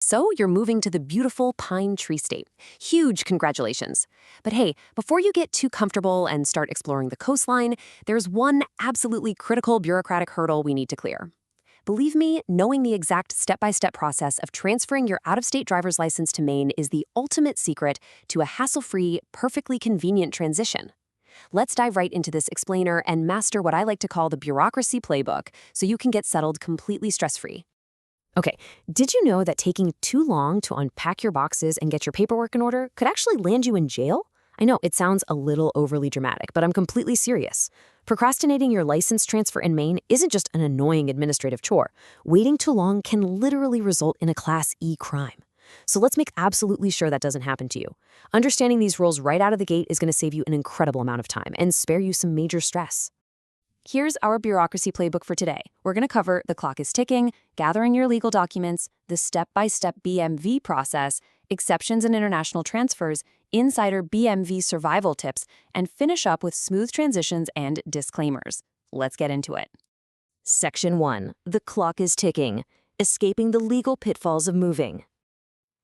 So you're moving to the beautiful Pine Tree State. Huge congratulations. But hey, before you get too comfortable and start exploring the coastline, there's one absolutely critical bureaucratic hurdle we need to clear. Believe me, knowing the exact step-by-step process of transferring your out-of-state driver's license to Maine is the ultimate secret to a hassle-free, perfectly convenient transition. Let's dive right into this explainer and master what I like to call the bureaucracy playbook so you can get settled completely stress-free. Okay, did you know that taking too long to unpack your boxes and get your paperwork in order could actually land you in jail? I know it sounds a little overly dramatic, but I'm completely serious. Procrastinating your license transfer in Maine isn't just an annoying administrative chore. Waiting too long can literally result in a Class E crime. So let's make absolutely sure that doesn't happen to you. Understanding these rules right out of the gate is going to save you an incredible amount of time and spare you some major stress. Here's our bureaucracy playbook for today. We're going to cover the clock is ticking, gathering your legal documents, the step-by-step BMV process, exceptions and international transfers, insider BMV survival tips, and finish up with smooth transitions and disclaimers. Let's get into it. Section 1. The clock is ticking. Escaping the legal pitfalls of moving.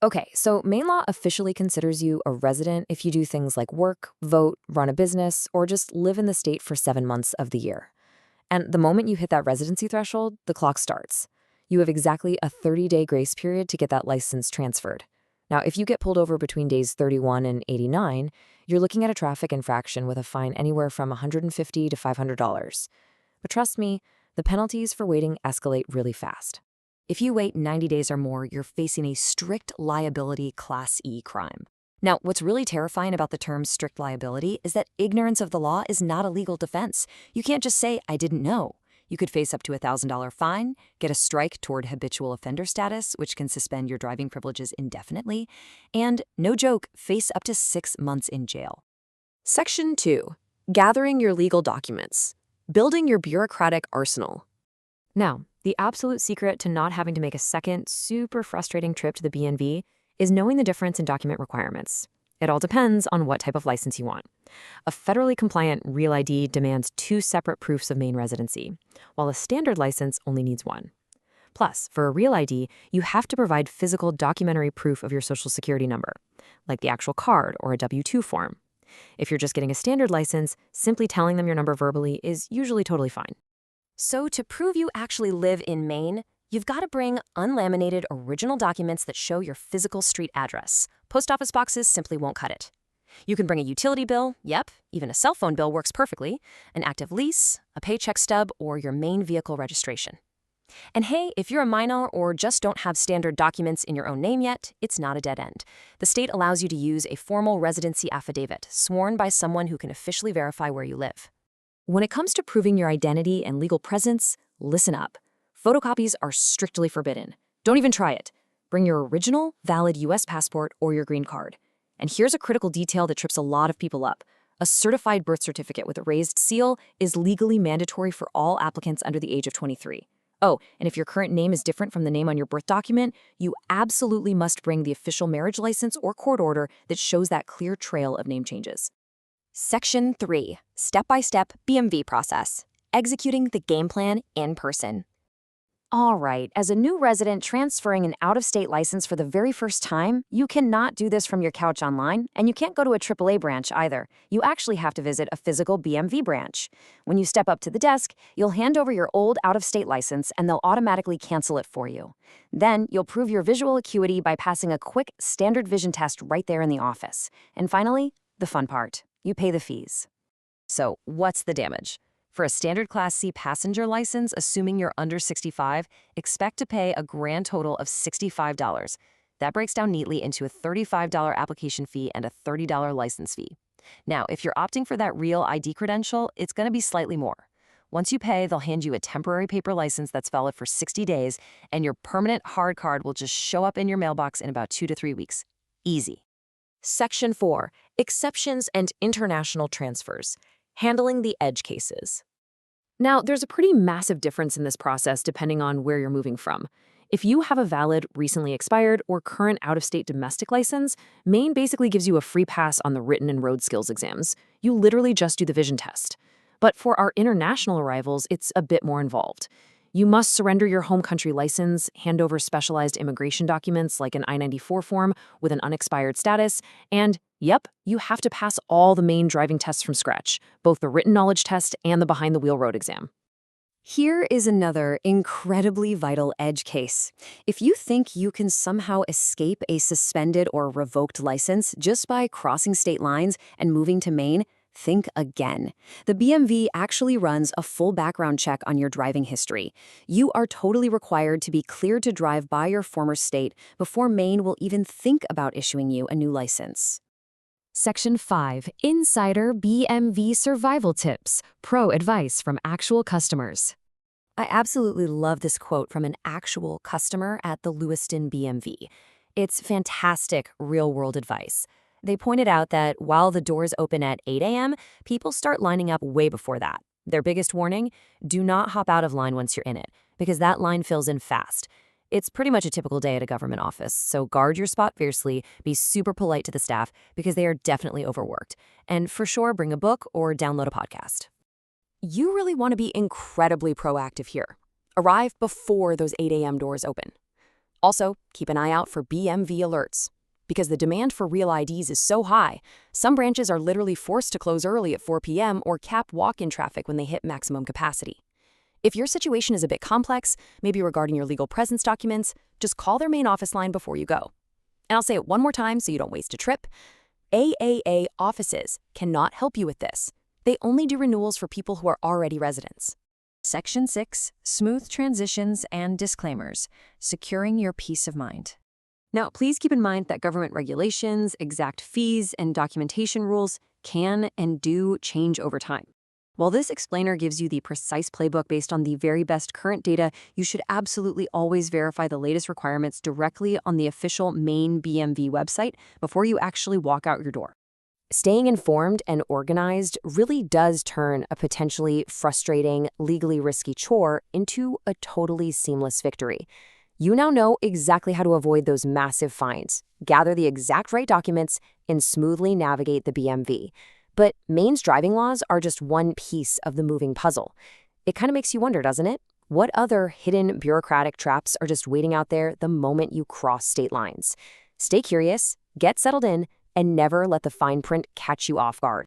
Okay, so Maine law officially considers you a resident if you do things like work, vote, run a business, or just live in the state for 7 months of the year. And the moment you hit that residency threshold, the clock starts. You have exactly a 30-day grace period to get that license transferred. Now, if you get pulled over between days 31 and 89, you're looking at a traffic infraction with a fine anywhere from $150 to $500. But trust me, the penalties for waiting escalate really fast. If you wait 90 days or more, you're facing a strict liability Class E crime. Now, what's really terrifying about the term strict liability is that ignorance of the law is not a legal defense. You can't just say, I didn't know. You could face up to a $1,000 fine, get a strike toward habitual offender status, which can suspend your driving privileges indefinitely, and, no joke, face up to 6 months in jail. Section 2. Gathering your legal documents. Building your bureaucratic arsenal. Now, the absolute secret to not having to make a second, super frustrating trip to the BNV is knowing the difference in document requirements. It all depends on what type of license you want. A federally compliant Real ID demands 2 separate proofs of Maine residency, while a standard license only needs 1. Plus, for a Real ID, you have to provide physical documentary proof of your Social Security number, like the actual card or a W-2 form. If you're just getting a standard license, simply telling them your number verbally is usually totally fine. So to prove you actually live in Maine, you've got to bring unlaminated original documents that show your physical street address. Post office boxes simply won't cut it. You can bring a utility bill, yep, even a cell phone bill works perfectly, an active lease, a paycheck stub, or your Maine vehicle registration. And hey, if you're a minor or just don't have standard documents in your own name yet, it's not a dead end. The state allows you to use a formal residency affidavit, sworn by someone who can officially verify where you live. When it comes to proving your identity and legal presence, listen up. Photocopies are strictly forbidden. Don't even try it. Bring your original, valid U.S. passport or your green card. And here's a critical detail that trips a lot of people up. A certified birth certificate with a raised seal is legally mandatory for all applicants under the age of 23. Oh, and if your current name is different from the name on your birth document, you absolutely must bring the official marriage license or court order that shows that clear trail of name changes. Section 3. Step-by-step BMV process. Executing the game plan in person. All right, as a new resident transferring an out-of-state license for the very first time, you cannot do this from your couch online, and you can't go to a AAA branch either. You actually have to visit a physical BMV branch. When you step up to the desk, you'll hand over your old out-of-state license, and they'll automatically cancel it for you. Then, you'll prove your visual acuity by passing a quick standard vision test right there in the office. And finally, the fun part. You pay the fees. So, what's the damage? For a standard Class C passenger license, assuming you're under 65, expect to pay a grand total of $65. That breaks down neatly into a $35 application fee and a $30 license fee. Now, if you're opting for that Real ID credential, it's going to be slightly more. Once you pay, they'll hand you a temporary paper license that's valid for 60 days, and your permanent hard card will just show up in your mailbox in about 2 to 3 weeks. Easy. Section 4. Exceptions and international transfers. Handling the edge cases. Now, there's a pretty massive difference in this process depending on where you're moving from. If you have a valid, recently expired, or current out-of-state domestic license, Maine basically gives you a free pass on the written and road skills exams. You literally just do the vision test. But for our international arrivals, it's a bit more involved. You must surrender your home country license, hand over specialized immigration documents like an I-94 form with an unexpired status, and, yep, you have to pass all the Maine driving tests from scratch, both the written knowledge test and the behind-the-wheel road exam. Here is another incredibly vital edge case. If you think you can somehow escape a suspended or revoked license just by crossing state lines and moving to Maine, think again. The BMV actually runs a full background check on your driving history. You are totally required to be cleared to drive by your former state before Maine will even think about issuing you a new license. Section 5. Insider BMV Survival Tips. Pro advice from actual customers. I absolutely love this quote from an actual customer at the Lewiston BMV. It's fantastic real-world advice. They pointed out that while the doors open at 8 a.m., people start lining up way before that. Their biggest warning? Do not hop out of line once you're in it, because that line fills in fast. It's pretty much a typical day at a government office, so guard your spot fiercely, be super polite to the staff, because they are definitely overworked. And for sure, bring a book or download a podcast. You really want to be incredibly proactive here. Arrive before those 8 a.m. doors open. Also, keep an eye out for BMV alerts. Because the demand for real IDs is so high, some branches are literally forced to close early at 4 p.m. or cap walk-in traffic when they hit maximum capacity. If your situation is a bit complex, maybe regarding your legal presence documents, just call their main office line before you go. And I'll say it one more time so you don't waste a trip. AAA offices cannot help you with this. They only do renewals for people who are already residents. Section 6. Smooth transitions and disclaimers. Securing your peace of mind. Now, please keep in mind that government regulations, exact fees, and documentation rules can and do change over time. While this explainer gives you the precise playbook based on the very best current data, you should absolutely always verify the latest requirements directly on the official Maine BMV website before you actually walk out your door. Staying informed and organized really does turn a potentially frustrating, legally risky chore into a totally seamless victory. You now know exactly how to avoid those massive fines, gather the exact right documents, and smoothly navigate the BMV. But Maine's driving laws are just one piece of the moving puzzle. It kind of makes you wonder, doesn't it? What other hidden bureaucratic traps are just waiting out there the moment you cross state lines? Stay curious, get settled in, and never let the fine print catch you off guard.